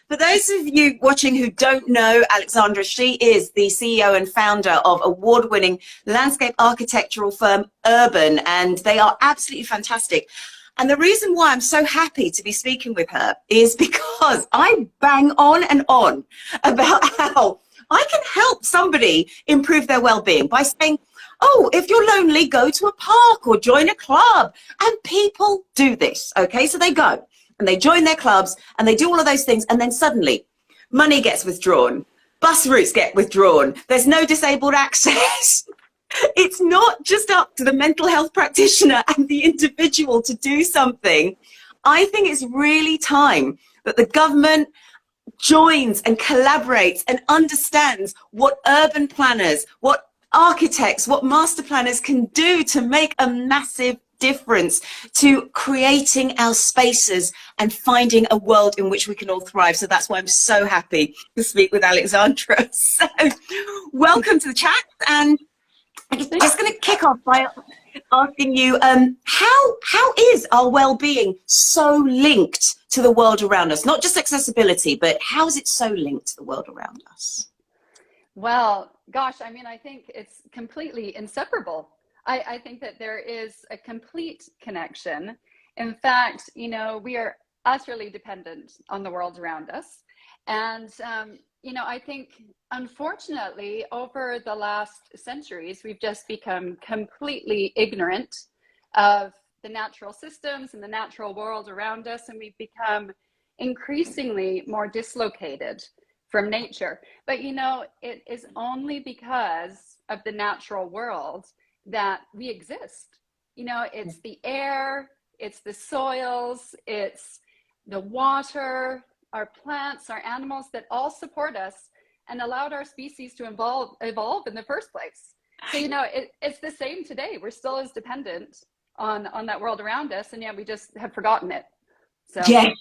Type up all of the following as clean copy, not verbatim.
For those of you watching who don't know Alexandra, she is the CEO and founder of award-winning landscape architectural firm Urban, and they are absolutely fantastic. And the reason why I'm so happy to be speaking with her is because I bang on and on about how I can help somebody improve their well-being by saying, oh, if you're lonely, go to a park or join a club. And people do this, okay? So they go and they join their clubs and they do all of those things. And then suddenly money gets withdrawn, bus routes get withdrawn, there's no disabled access. It's not just up to the mental health practitioner and the individual to do something. I think it's really time that the government joins and collaborates and understands what urban planners, what architects, what master planners can do to make a massive difference to creating our spaces and finding a world in which we can all thrive. So that's why I'm so happy to speak with Alexandra. So welcome to the chat, and I'm just going to kick off by asking you, how is our well-being so linked to the world around us? Not just accessibility, but how is it so linked to the world around us? Well, gosh, I mean, I think it's completely inseparable. I think that there is a complete connection. In fact, you know, we are utterly dependent on the world around us. And, you know, I think, unfortunately, over the last centuries, we've just become completely ignorant of the natural systems and the natural world around us. And we've become increasingly more dislocated from nature. But, you know, it is only because of the natural world that we exist. You know, it's the air, it's the soils, it's the water, our plants, our animals that all support us and allowed our species to evolve in the first place. So, you know, it's the same today. We're still as dependent on that world around us, and yet we just have forgotten it. So yeah.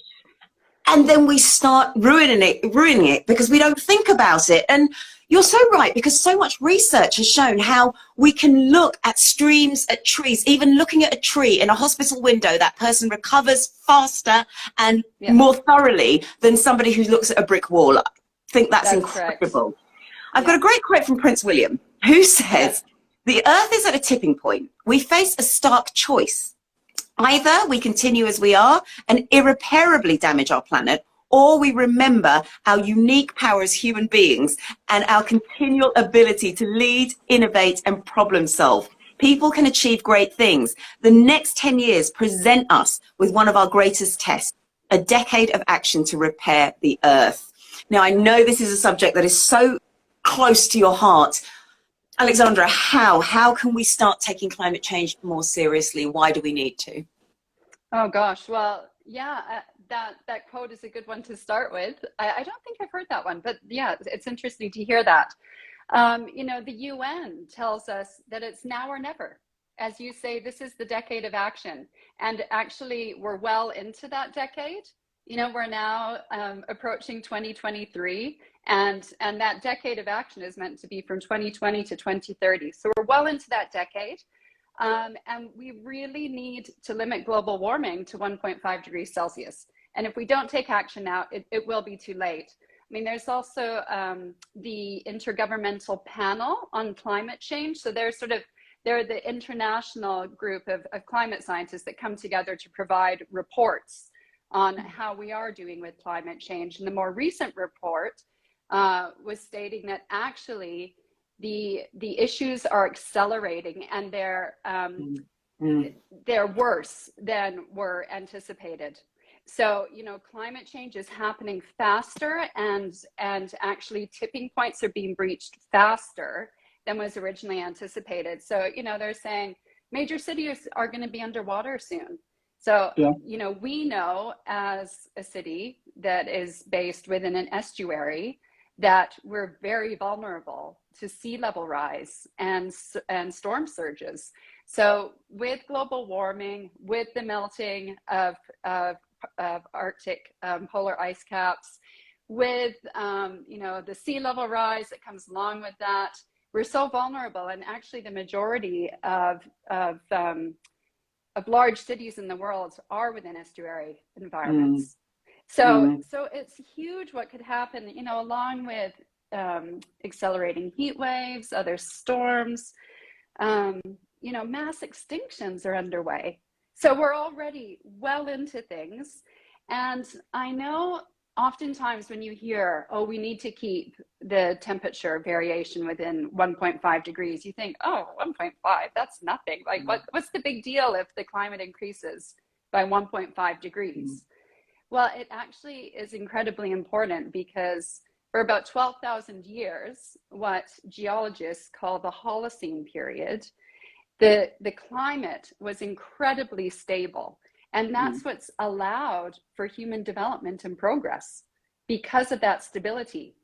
And then we start ruining it because we don't think about it. And you're so right, because so much research has shown how we can look at streams, at trees. Even looking at a tree in a hospital window, that person recovers faster and more thoroughly than somebody who looks at a brick wall. I think that's incredible. Correct. I've got a great quote from Prince William, who says, "The earth is at a tipping point. We face a stark choice. Either we continue as we are and irreparably damage our planet, or we remember our unique power as human beings and our continual ability to lead, innovate, and problem solve. People can achieve great things. The next 10 years present us with one of our greatest tests, a decade of action to repair the earth." Now, I know this is a subject that is so close to your heart. Alexandra, how can we start taking climate change more seriously? Why do we need to? Oh gosh, well, yeah, that quote is a good one to start with. I don't think I've heard that one, but yeah, it's interesting to hear that. You know, the UN tells us that it's now or never. As you say, this is the decade of action, and actually we're well into that decade. You know, we're now approaching 2023. And that decade of action is meant to be from 2020 to 2030. So we're well into that decade. And we really need to limit global warming to 1.5 degrees Celsius. And if we don't take action now, it will be too late. I mean, there's also the Intergovernmental Panel on Climate Change. So they're the international group of climate scientists that come together to provide reports on how we are doing with climate change. And the more recent report was stating that actually the issues are accelerating, and they're worse than were anticipated. So, you know, climate change is happening faster, and actually tipping points are being breached faster than was originally anticipated. So, you know, they're saying major cities are going to be underwater soon. So, you know, we know as a city that is based within an estuary that we're very vulnerable to sea level rise and storm surges. So with global warming, with the melting of Arctic polar ice caps, with you know, the sea level rise that comes along with that, we're so vulnerable. And actually the majority of large cities in the world are within estuary environments. So it's huge what could happen, you know, along with accelerating heat waves, other storms, you know, mass extinctions are underway. So we're already well into things. And I know oftentimes when you hear, oh, we need to keep the temperature variation within 1.5 degrees, you think, oh, 1.5, that's nothing. Like, what's the big deal if the climate increases by 1.5 degrees? Well, it actually is incredibly important because for about 12,000 years, what geologists call the Holocene period, the climate was incredibly stable. And that's what's allowed for human development and progress because of that stability.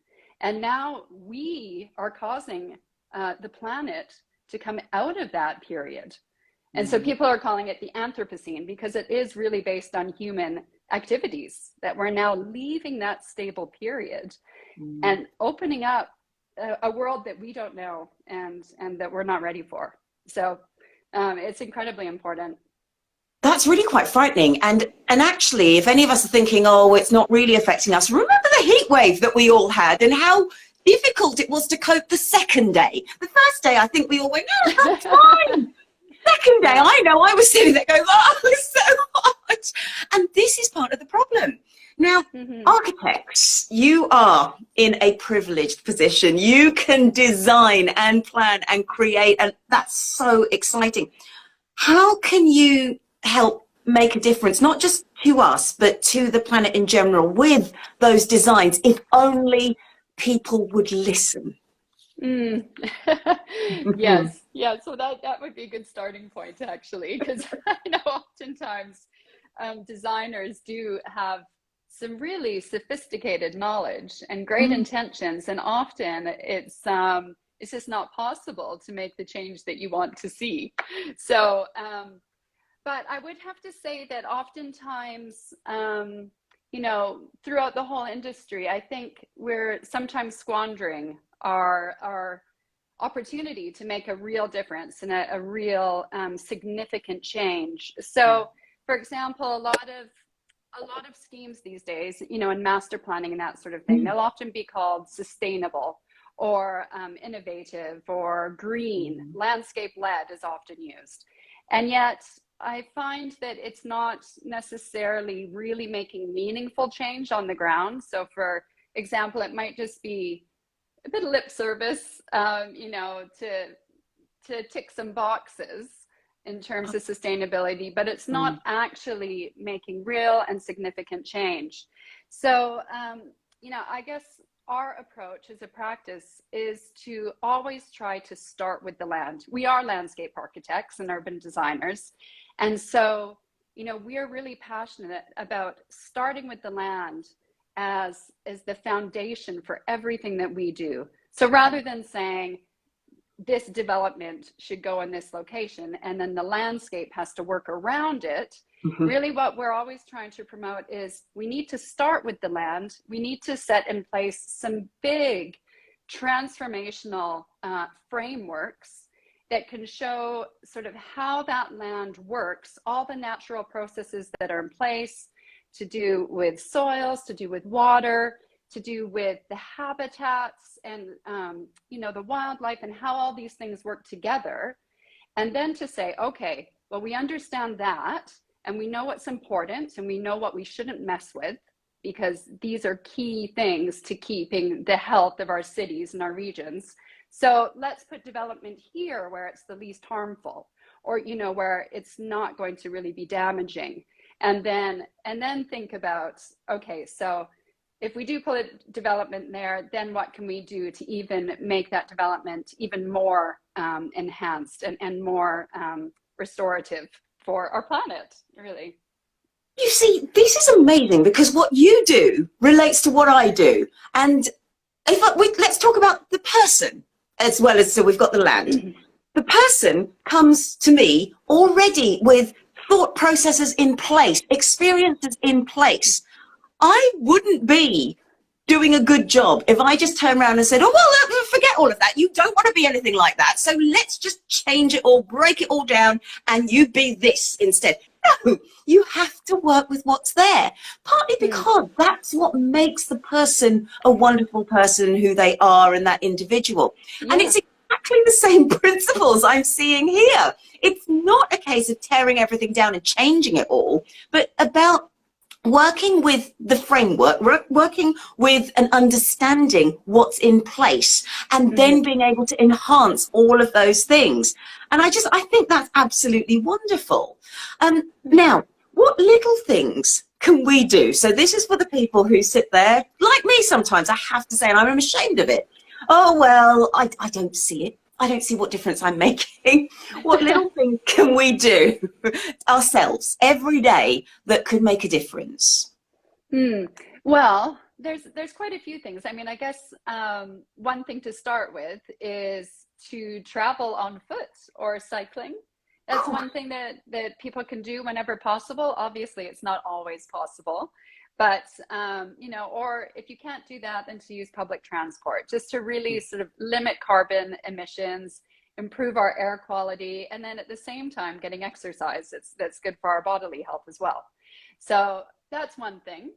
And now we are causing the planet to come out of that period. And so people are calling it the Anthropocene because it is really based on human activities, that we're now leaving that stable period and opening up a world that we don't know and that we're not ready for. So it's incredibly important. That's really quite frightening. And actually, if any of us are thinking, oh, it's not really affecting us, remember the heat wave that we all had and how difficult it was to cope the second day. The first day, I think we all went, no, that's fine. Second day, I know I was sitting there going, oh, it's so hot. And this is part of the problem. Now, architects, you are in a privileged position. You can design and plan and create, and that's so exciting. How can you help make a difference, not just to us, but to the planet in general with those designs, if only people would listen? Yes, yeah, so that would be a good starting point, actually, because I know oftentimes designers do have some really sophisticated knowledge and great intentions, and often it's just not possible to make the change that you want to see. So but I would have to say that oftentimes you know, throughout the whole industry, I think we're sometimes squandering our opportunity to make a real difference and a real significant change. So for example, a lot of schemes these days, you know, in master planning and that sort of thing, they'll often be called sustainable or innovative or green. Landscape-led is often used. And yet I find that it's not necessarily really making meaningful change on the ground. So for example, it might just be a bit of lip service, you know, to tick some boxes in terms of sustainability, but it's not actually making real and significant change. So, you know, I guess our approach as a practice is to always try to start with the land. We are landscape architects and urban designers. And so, you know, we are really passionate about starting with the land as the foundation for everything that we do. So rather than saying this development should go in this location and then the landscape has to work around it, really what we're always trying to promote is we need to start with the land. We need to set in place some big transformational frameworks that can show sort of how that land works, all the natural processes that are in place to do with soils, to do with water, to do with the habitats and you know, the wildlife and how all these things work together. And then to say, okay, well, we understand that and we know what's important and we know what we shouldn't mess with, because these are key things to keeping the health of our cities and our regions. So let's put development here where it's the least harmful, or, you know, where it's not going to really be damaging. And then think about, okay, so if we do put development there, then what can we do to even make that development even more enhanced and more restorative for our planet, really? You see, this is amazing because what you do relates to what I do. And let's talk about the person as well as, so we've got the land. The person comes to me already with thought processes in place, experiences in place. I wouldn't be doing a good job if I just turned around and said, oh, well, forget all of that. You don't want to be anything like that. So let's just change it all, break it all down, and you be this instead. No, you have to work with what's there, partly Mm. because that's what makes the person a wonderful person who they are and that individual. And Yeah. it's exactly the same principles I'm seeing here. It's not a case of tearing everything down and changing it all, but about working with the framework, working with and understanding what's in place, and Mm-hmm. then being able to enhance all of those things. And I think that's absolutely wonderful. Now, what little things can we do? So this is for the people who sit there, like me sometimes, I have to say, and I'm ashamed of it. Oh, well, I don't see it. I don't see what difference I'm making. What little things can we do ourselves every day that could make a difference? Well, there's quite a few things. I mean, I guess one thing to start with is to travel on foot or cycling. That's Cool. one thing that people can do whenever possible. Obviously, it's not always possible, but or if you can't do that, then to use public transport, just to really sort of limit carbon emissions, improve our air quality, and then at the same time getting exercise. That's good for our bodily health as well. So that's one thing.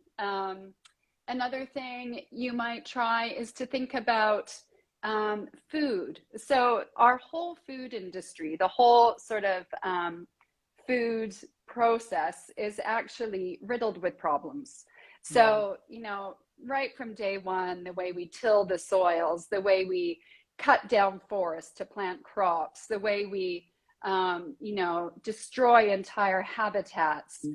Another thing you might try is to think about food. So our whole food industry, the whole sort of food process is actually riddled with problems. So, right from day one, the way we till the soils, the way we cut down forests to plant crops, the way we, destroy entire habitats,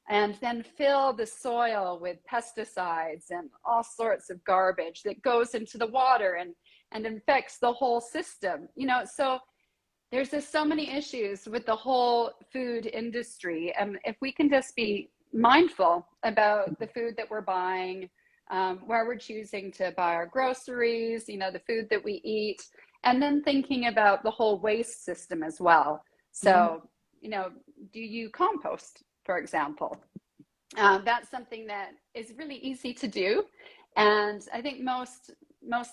and then fill the soil with pesticides and all sorts of garbage that goes into the water and infects the whole system. So there's just so many issues with the whole food industry. And if we can just be mindful about the food that we're buying, where we're choosing to buy our groceries, the food that we eat, and then thinking about the whole waste system as well. So, do you compost, for example? That's something that is really easy to do. And I think most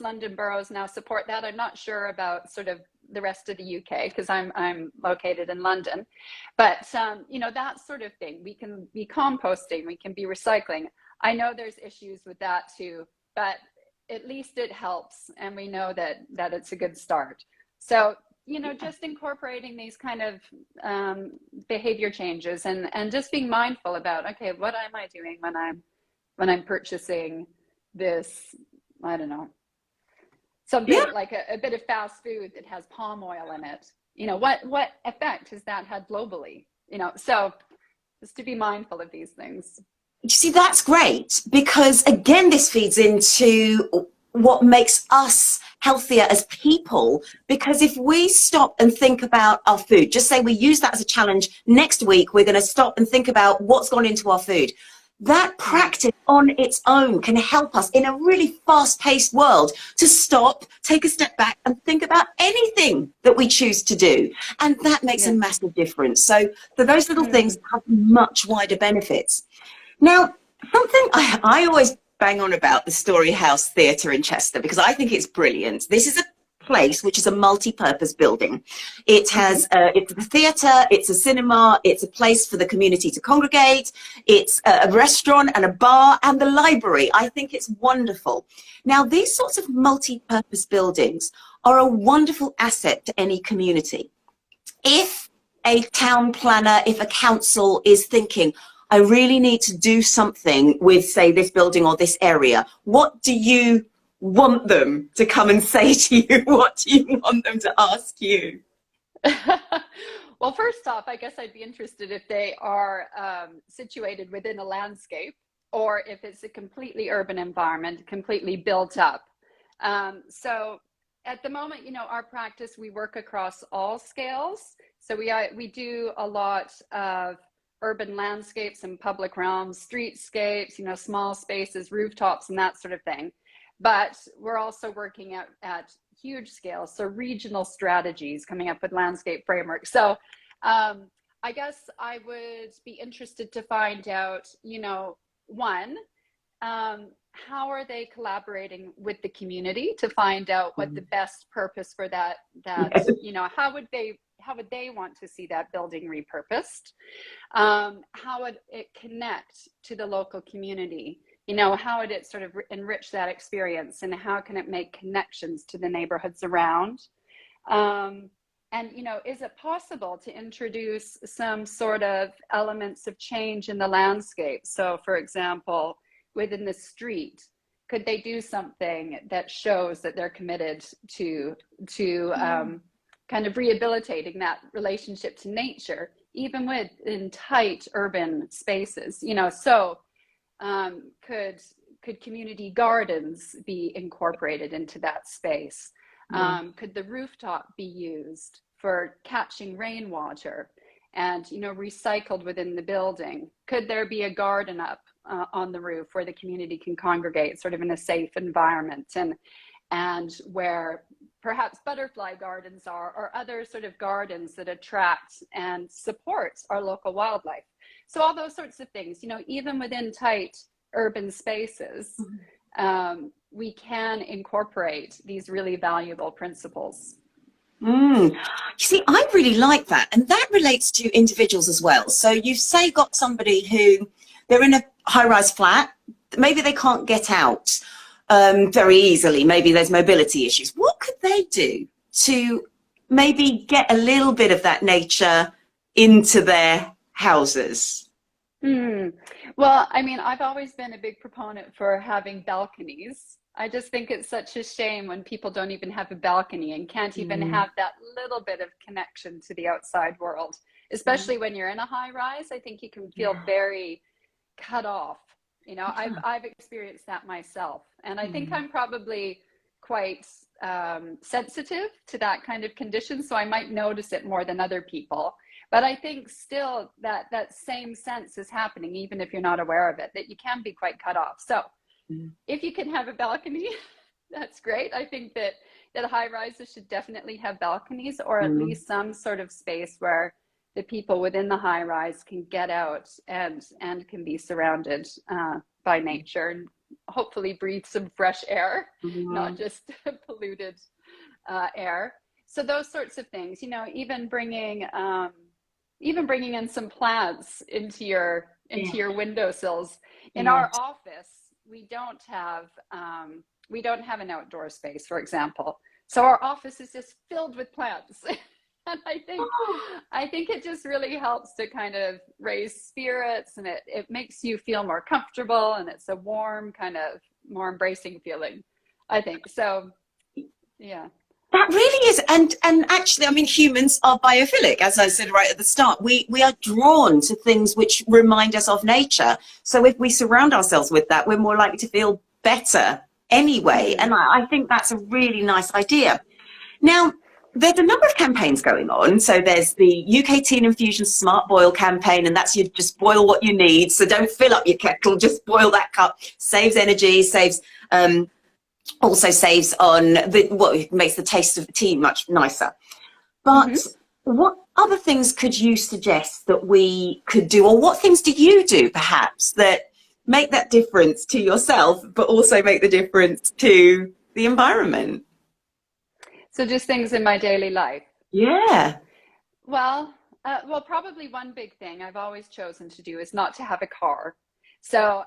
London boroughs now support that. I'm not sure about sort of the rest of the UK because I'm located in London, but that sort of thing. We can be composting, we can be recycling. I know there's issues with that too, but at least it helps, and we know that it's a good start. So just incorporating these kind of behavior changes and just being mindful about, okay, what am I doing when I'm purchasing this, I don't know, something like a bit of fast food that has palm oil in it. What effect has that had globally? So just to be mindful of these things. You see, that's great because, again, this feeds into what makes us healthier as people. Because if we stop and think about our food, just say we use that as a challenge, next week we're going to stop and think about what's gone into our food. That practice on its own can help us in a really fast-paced world to stop, take a step back and think about anything that we choose to do. And that makes a massive difference. So those little things have much wider benefits. Now, something I always bang on about the Story House Theatre in Chester because I think it's brilliant. This is a place which is a multi-purpose building. It has it's a theatre, it's a cinema, it's a place for the community to congregate, it's a restaurant and a bar and the library. I think it's wonderful. Now, these sorts of multi-purpose buildings are a wonderful asset to any community. If a town planner, if a council is thinking, I really need to do something with, say, this building or this area, what do you want them to come and say to you? What do you want them to ask you? Well, first off, I guess I'd be interested if they are situated within a landscape or if it's a completely urban environment, completely built up. So at the moment, our practice, we work across all scales. So we do a lot of urban landscapes and public realms, streetscapes, small spaces, rooftops, and that sort of thing. But we're also working at huge scale, so regional strategies, coming up with landscape frameworks. So I guess I would be interested to find out, one, how are they collaborating with the community to find out what the best purpose for that how would they would they want to see that building repurposed? How would it connect to the local community? You know, how would it sort of enrich that experience, and how can it make connections to the neighborhoods around? And, you know, is it possible to introduce some sort of elements of change in the landscape? So, for example, within the street, could they do something that shows that they're committed to kind of rehabilitating that relationship to nature, even within tight urban spaces? You know, so could community gardens be incorporated into that space? Could the rooftop be used for catching rainwater and, you know, recycled within the building? Could there be a garden up on the roof where the community can congregate sort of in a safe environment, and where perhaps butterfly gardens are, or other sort of gardens that attract and support our local wildlife? So all those sorts of things, you know, even within tight urban spaces, we can incorporate these really valuable principles. You see, I really like that. And that relates to individuals as well. So you've, say, got somebody who, they're in a high-rise flat, maybe they can't get out very easily, maybe there's mobility issues. What could they do to maybe get a little bit of that nature into their houses? Well, I mean, I've always been a big proponent for having balconies. I just think it's such a shame when people don't even have a balcony and can't even have that little bit of connection to the outside world, especially when you're in a high rise. I think you can feel very cut off. You know, I've experienced that myself, and I think I'm probably quite sensitive to that kind of condition, so I might notice it more than other people. But I think still that same sense is happening, even if you're not aware of it, that you can be quite cut off. So if you can have a balcony, that's great. I think that high rises should definitely have balconies, or at least some sort of space where the people within the high rise can get out and can be surrounded by nature, and hopefully breathe some fresh air, not just polluted air. So those sorts of things, you know, even bringing in some plants into your windowsills. In our office, we don't have an outdoor space, for example. So our office is just filled with plants. And I think it just really helps to kind of raise spirits, and it makes you feel more comfortable, and it's a warm, kind of more embracing feeling, I think. So, yeah. That really is, and actually, I mean, humans are biophilic, as I said right at the start. We are drawn to things which remind us of nature. So if we surround ourselves with that, we're more likely to feel better anyway. And I think that's a really nice idea. Now, there's a number of campaigns going on. So there's the UK Teen Infusion Smart Boil campaign, and that's you just boil what you need. So don't fill up your kettle, just boil that cup. Saves energy, also saves on what makes the taste of the tea much nicer. But what other things could you suggest that we could do, or what things do you do perhaps that make that difference to yourself, but also make the difference to the environment? So just things in my daily life. Yeah. Well, probably one big thing I've always chosen to do is not to have a car. So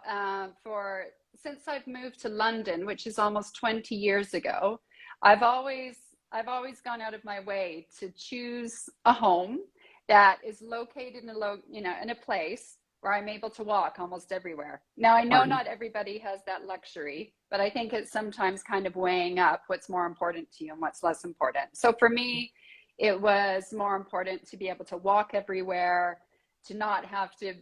since I've moved to London, which is almost 20 years ago, I've always gone out of my way to choose a home that is located in a place where I'm able to walk almost everywhere. Now, I know not everybody has that luxury, but I think it's sometimes kind of weighing up what's more important to you and what's less important. So for me, it was more important to be able to walk everywhere, to not have to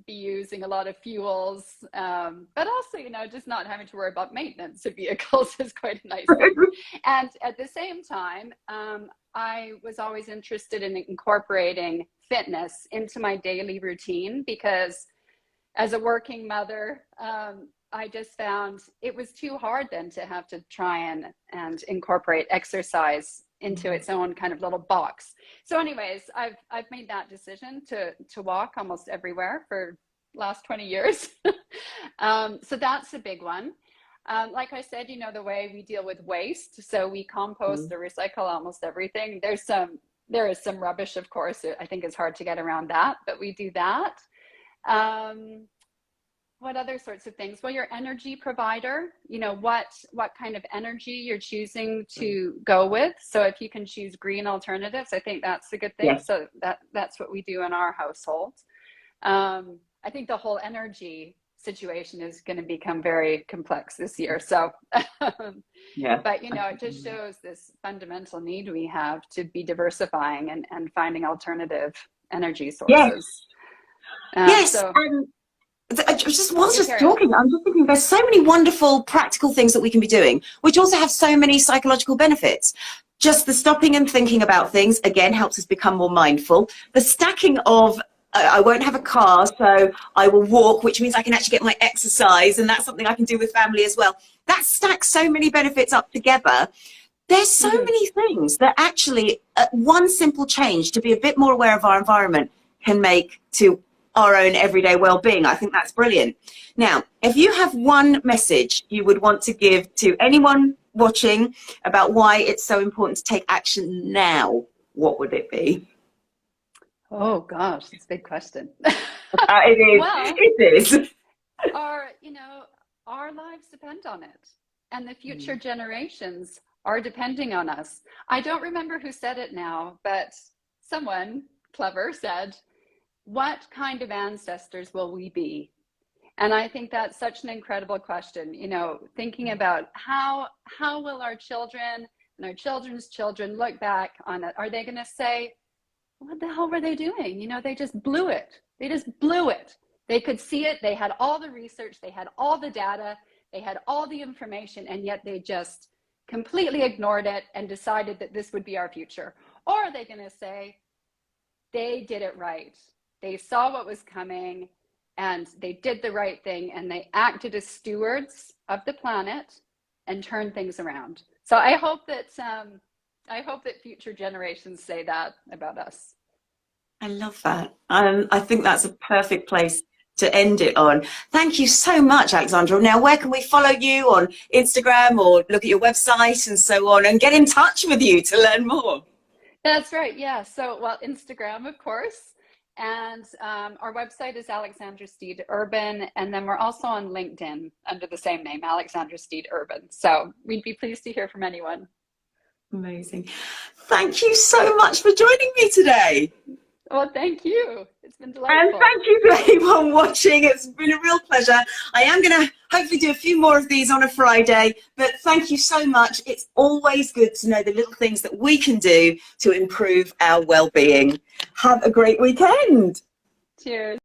be using a lot of fuels, but also, just not having to worry about maintenance of vehicles is quite a nice thing. And at the same time, I was always interested in incorporating fitness into my daily routine, because as a working mother, I just found it was too hard then to have to try and incorporate exercise into its own kind of little box. So anyways, I've made that decision to walk almost everywhere for last 20 years. So that's a big one. Like I said, the way we deal with waste, so we compost or recycle almost everything. There's some There is some rubbish, of course. I think it's hard to get around that, but we do that. What other sorts of things? Well, your energy provider, you know, what kind of energy you're choosing to go with. So if you can choose green alternatives, I think that's a good thing. Yes. So that's what we do in our household. I think the whole energy situation is going to become very complex this year. So, Yeah. but you know, it just shows this fundamental need we have to be diversifying and finding alternative energy sources. Yes. So, I'm just talking, I'm just thinking there's so many wonderful practical things that we can be doing, which also have so many psychological benefits. Just the stopping and thinking about things, again, helps us become more mindful. The stacking of, I won't have a car, so I will walk, which means I can actually get my exercise, and that's something I can do with family as well. That stacks so many benefits up together. There's so many things that actually one simple change to be a bit more aware of our environment can make to our own everyday well-being. I think that's brilliant. Now, if you have one message you would want to give to anyone watching about why it's so important to take action now, what would it be? Oh gosh, that's a big question. It is. Well, it is. Our lives depend on it, and the future generations are depending on us. I don't remember who said it now, but someone clever said, what kind of ancestors will we be? And I think that's such an incredible question, you know, thinking about how will our children and our children's children look back on it? Are they going to say, what the hell were they doing? You know, they just blew it. They just blew it. They could see it. They had all the research. They had all the data. They had all the information, and yet they just completely ignored it and decided that this would be our future. Or are they going to say, they did it right? They saw what was coming and they did the right thing, and they acted as stewards of the planet and turned things around. So I hope that future generations say that about us. I love that. I think that's a perfect place to end it on. Thank you so much, Alexandra. Now, where can we follow you on Instagram or look at your website and so on, and get in touch with you to learn more? That's right. Yeah. So, well, Instagram, of course. And our website is Alexandra Steed Urban. And then we're also on LinkedIn under the same name, Alexandra Steed Urban. So we'd be pleased to hear from anyone. Amazing. Thank you so much for joining me today. Well, thank you. It's been delightful. And thank you to anyone watching. It's been a real pleasure. I am going to hopefully do a few more of these on a Friday, but thank you so much. It's always good to know the little things that we can do to improve our well-being. Have a great weekend. Cheers.